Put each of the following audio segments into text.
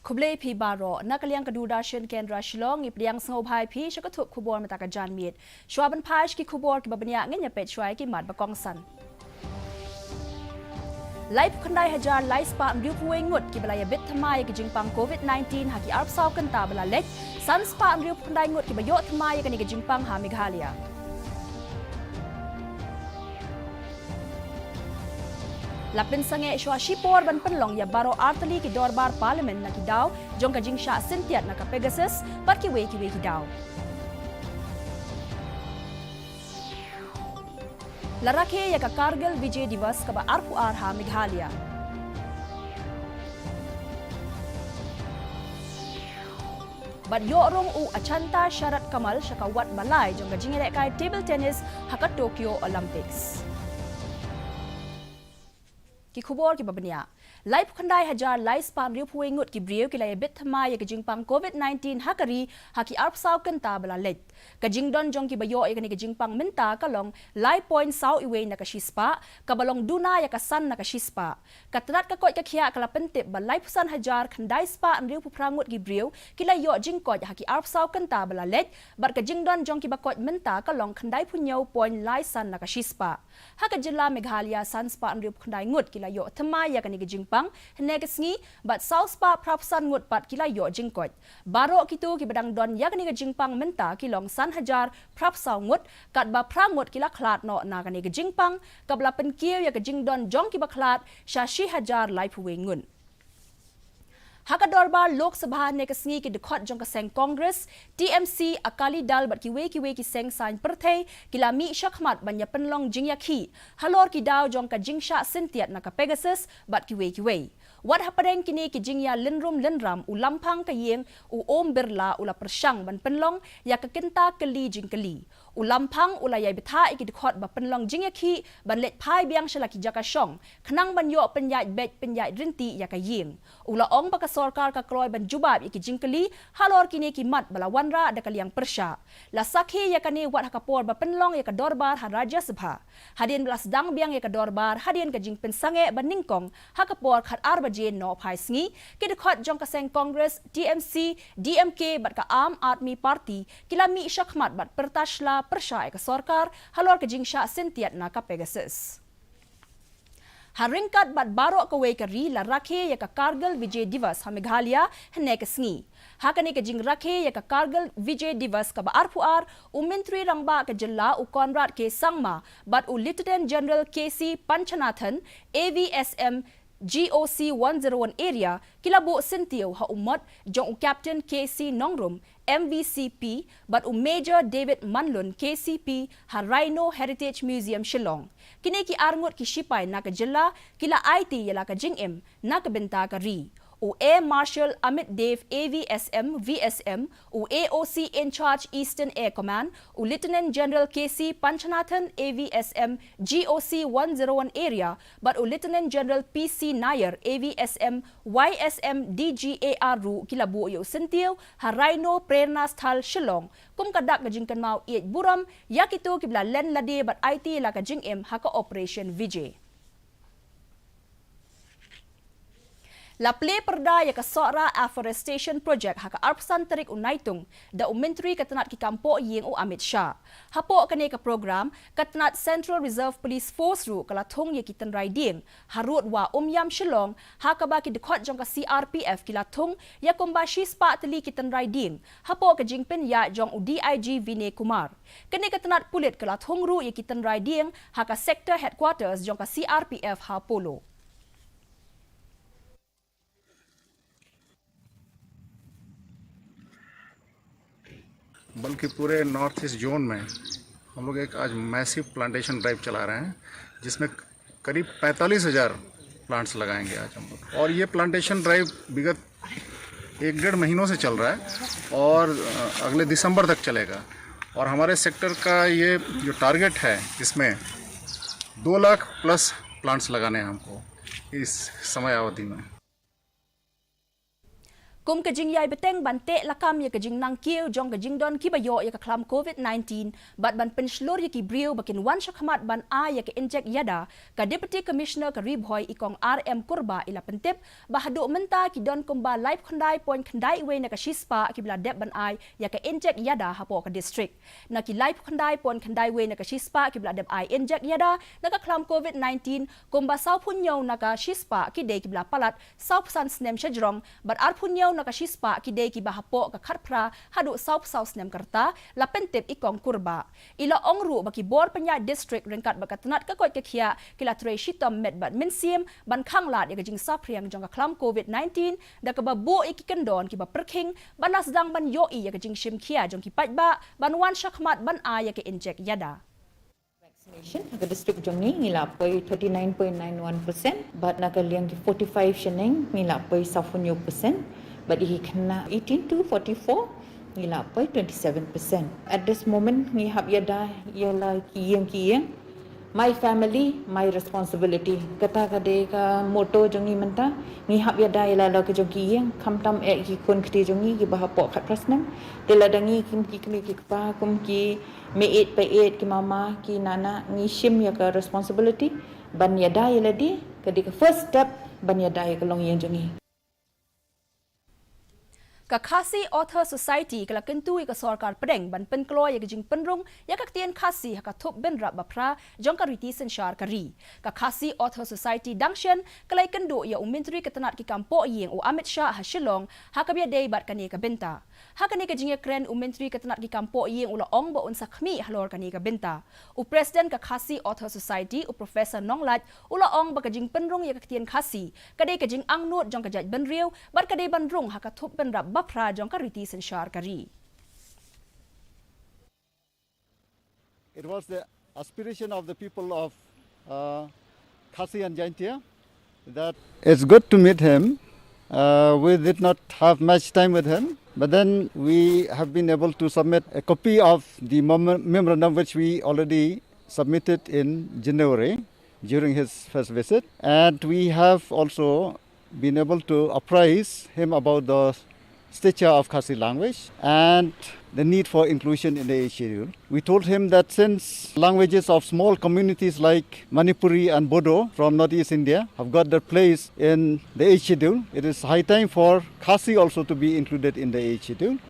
Kublai pi baro nakaliang kadudasyon Kendra Shillong ipriang sangobhay pi siya katup kubor mataka janmit. Shuaban paish ki kubor ki babanya nganya pet shuay ki mad bakongsan. Live kandai hajar lai spa amriu puwe ngut ki balaya bit thamay ki jingpang COVID-19 haki arp saw kanta bala lek san spa amriu kandai ngut ki bayo thamay kani ki jingpang ha Meghalaya. Lapin sange shwa shipor ban penlong ya baro artali ki dorbar parlimen na ki daw jong ka jingsha sintiat na ka Pegasus pat ki we ki daw. Larake ya ka Kargil Vijay Divas ka ba arpu arha Meghalaya. Bat yorong u achanta syarat kamal syakawat balai jong ka jingere kai table tennis haka Tokyo Olympics. Ki kubor ki babanya live khandai hajar lai spam riu puwe ngut ki briu ki lai bit thama ya ki jingpang COVID-19 hakari haki arp saw kanta bala let ka jingdon jong ki bayo ya ki jingpang minta kalong lai point saw iwe na ka shispa ka balong duna ya ka san na ka shispa ka trat ka koi ka khia kala pentip ba lai pusan hajar khandai spa riu pu prangut ki briu ki lai yo jingkot haki arp saw kanta bala let bar ka jingdon jong ki bakot minta kalong khandai punyo point lai san na ka shispa haka jilla Meghalaya san spa riu khandai ngut ki layo thama ya kani ki jingpang negasngi bat south spa prapsan ngut pat ki layo jingkot baro kitu ki badang don ya kani ki jingpang menta ki long san hajar prapsaw ngut kat ba prangut ki la khlat no na kani ki jingpang kabla pen kieu ya ki jingdon jong ki baklat shashi hajar lai puwe ngun haka dorbar Lok Sabha nekasngi ki dekhot jong ka seng Congress TMC Akali Dal bat ki we ki seng sign perthei kilami shakhmat banya penlong jingyakhi halor ki daw jong ka jingsha sintiat na ka Pegasus bat ki we wat hapadeng kini ki jingya linram u lampang ka yeng u om birla ula persyang ban penlong ya ka kenta keli jingkeli u lampang ula yai betha iki dekhot ba penlong jingyakhi ban let phai biang shalaki jaka shong khnang ban yo penyai bet penyai rinti ya ka yeng ula ong ba sorkar ka kroy ban jubab iki jingkeli halor kini ki mat bala wanra da kaliang persya la sakhi ya kani wat hakapor ba penlong ya ka dorbar ha Rajya Sabha hadien belas dang biang ya ka dorbar hadien ka jing pensange ban ningkong hakapor khat arba je no phai sngi ki dekhot jong ka seng Congress TMC DMK bat ka Aam Aadmi Party kilami shakhmat bat pertashla persya ka sorkar halor ka jingsha sintiat na ka Pegasus haringkat bat baro ka we kari la rakhe ya ka Kargil Vijay Divas ha Meghalaya hne ka sngi hakani ka jing rakhe ya ka Kargil Vijay Divas ka ba arpuar mentri rangba ka jilla u Conrad ke sangma bat u Lieutenant General KC Panchanathan AVSM GOC 101 area kilabo sentio ha umot jong u Captain KC Nongrum MVCP but Major David Manlun KCP ha Rhino Heritage Museum Shillong kini ki arngot ki shipay na ka jilla kila IT yala ka jingm na ka benta ka ri u Air Marshal Amit Dev AVSM VSM u AOC in charge Eastern Air Command u Lieutenant General KC Panchanathan AVSM GOC 101 area but u Lieutenant General PC Nair AVSM YSM DGAR ru kilabu yo sentiu ha Rhino Prerna Sthal Shillong kum kadak ka jingkan mau iet buram yakito kibla len lade but IT la ka jingm ha ka Operation Vijay La play perda ya ka sora afforestation project haka arpsan tarik unaitung da mentri katanat ki kampo yeng u Amit Shah. Hapo kane ka program katanat Central Reserve Police Force ru kala thong ye kitan riding harut wa yam Shillong haka ba ki dekhot jong ka CRPF kila thong ya kombashi spa tali kitan riding. Hapo ka jingpen ya jong u DIG Vinay Kumar. Kane katanat pulit kala thong ru ye kitan riding haka sector headquarters jong ka CRPF ha Polo. बल्कि पूरे north east zone में हम लोग एक आज massive plantation drive चला रहे हैं जिसमें करीब 45,000 प्लांट्स लगाएंगे आज हम लोग और ये प्लांटेशन ड्राइव विगत 1-1.5 महीनों से चल रहा है और अगले दिसंबर तक चलेगा और हमारे सेक्टर का ये जो टारगेट है इसमें 2 लाख प्लस प्लांट्स लगाने हैं हमको इस समय अवधि में Kum kajing yai beteng ban te lakam ya kajing nang kieu jong kajing don ki bayo ya ka klam COVID-19 bat ban penslur ya ki brio bakin wan syakhamat ban a ya ka inject yada ka Deputy Commissioner ka Ribhoy ikong RM Kurba ila pentip bahadu menta ki don kumba live khandai point khandai we na ka shispa ki bla dep ban ai ya ka inject yada hapo ka district na ki live khandai point khandai we na ka shispa ki bla dep ai inject yada na ka klam COVID-19 kumba sau punyo na ka shispa ki de ki bla palat sau san snem shajrong bat ar punyo nakashispa kidei ki bahapo ka kharpra hadu south south nem karta la pentep ikong kurba ila ongru baki bor panya district ringkat bakatanat ka kot kekhia kila tre shitom met bat minsim ban khanglat ya jing sapriang jong ka klam COVID-19 da ka babu ikikendon ki ba perking banas dang ban yo i ya jing shim khia jong ki patba ban wan shakhmat ban a ya ke inject yada vaccination naga district jong ni ngila poi 39.91% but naga liang ki 45 sheneng ngila poi 70% but he kena 18 to 44 ngila poi 27%. At this moment ngi hab yada yala kiyang my family my responsibility kata kade ka moto jong ni menta ngi hab yada yala la ka jong kiyang kamtam e ki kon kti jong ni ki bahapo khat prasnam tela dangi kim ki pa kum ki me 8 by 8 ki mama ki nana ngi shim ya ka responsibility ban yada yala di kade ka first step ban yada ya ka long yang jong ni ka Khasi Author Society kala kentui ka sarkar pedeng ban penkloy ya jing penrung ya ka tien Khasi ha ka thop ben rap bapra jong ka riti senshar kari ka Khasi Author Society dangshen kalai kendo ya umintri ketanat ki kampo yeng u Amit Shah ha Shillong ha ka bia dei bat kani ka benta ha kani ka jing kren umintri ketanat ki kampo yeng ula ong bo un sakhmi halor kani ka benta u president ka Khasi Author Society u professor Nonglat ula ong ba ka jing penrung ya ka tien Khasi ka dei ka jing angnot jong ka jaj ben riu bat ka dei ban rung ha ka thop ben rap bapra jong ka riti senshar kari. It was the aspiration of the people of Khasi and Jaintia that it's good to meet him. We did not have much time with him, but then we have been able to submit a copy of the memorandum which we already submitted in January during his first visit, and we have also been able to apprise him about the stature of Khasi language and the need for inclusion in the age schedule. We told him that since languages of small communities like Manipuri and Bodo from Northeast India have got their place in the age schedule, it is high time for Khasi also to be included in the age schedule.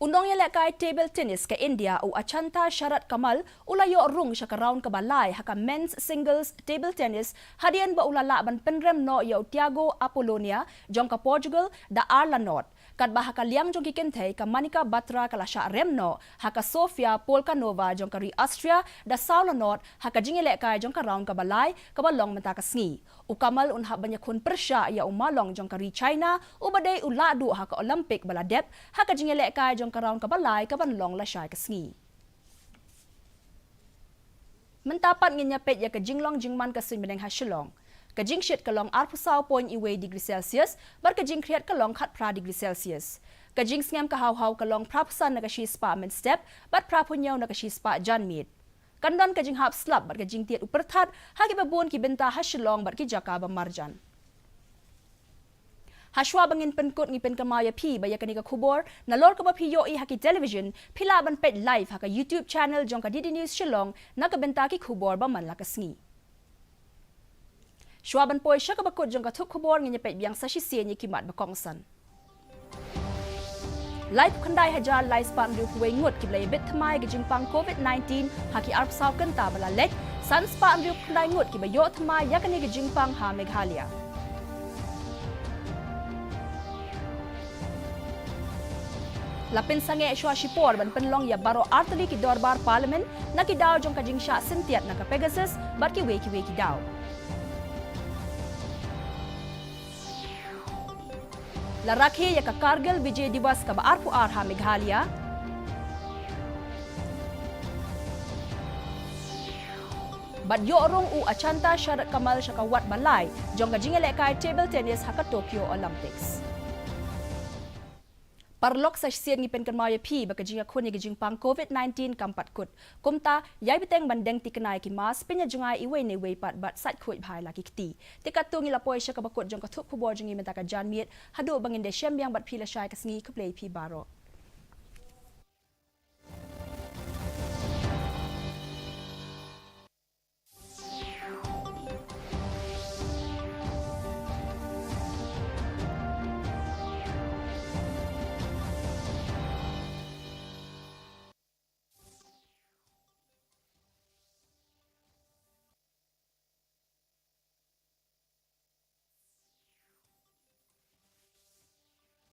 Undong ya lekai table tennis ke India u Achanta Sharat Kamal ulayo rung sya ka round ka balai haka men's singles table tennis hadian ba ulala ban penrem no ya Tiago Apollonia jong ka Portugal da Arlanot kat ba haka liang jong ki kentei ka Manika Batra kala sya remno haka Sofia Polkanova jong ka ri Austria da Saulanot haka jingi lekai jong ka round ka balai ka balong menta ka sngi u Kamal un ha banya khun persya ya umalong jong ka ri China u badai uladu haka Olympic baladep haka jingi lekai jong ka round ka balai ka banlong la syai ka sngi mentapat nginya pet ya ka jinglong jingman ka sin beneng ha Shillong kajing shit kalong arpusau point iwe degree Celsius bar kajing kriat kalong khat pra degree Celsius kajing sngam ka haw kalong prapsan na ka shi spa men step bat prapunyaw na ka shi spa jan meet kandon kajing hap slap bar kajing tiat uperthat hagi babon ki benta ha Shillong bar ki jaka ba marjan Hashwa bangin penkut ngi pen kamaya pi baya kani ka khubor na lor ka ba pi yo i haki television phila ban pet live haka YouTube channel jong ka DD News Shillong na ka benta ki khubor ba man la ka sngi Shwaban poy siya kabakot jong katuk kubor ng nyapet biyang sa sisiya niya kimat bakongsan. Live kanday hajar live span riu kuwe ngut kiblay bit thamay gajing pang COVID-19 haki arpsaw kanta balalet san span riu kanday ngut kibayo thamay yakani gajing pang ha Meghalaya. Lapin sange shwa shipor ban penlong ya baro artali ki dorbar parliament nakidaw jong kajing sya sintiat naka Pegasus bat ki weki daw. Larakhe ya ka Kargil Vijay Divas ka ba arpu arha Meghalaya bat yo rong u Achanta Sharat Kamal syaka wat balai jong ka jingele kai table tennis haka Tokyo Olympics parlok sa sian ni pen kan maya phi ba kajing khon ni kajing pang COVID-19 kampat kut kumta yai biteng bandeng ti kanai ki mas penya jungai iwe nei wei pat bat sat khoi bhai la ki kti ti katung ila poi sha ka bakut jong ka thup phubo jing i meta ka jan miet hadu bangin de shem yang bat phi la shai ka sngi ka play phi baro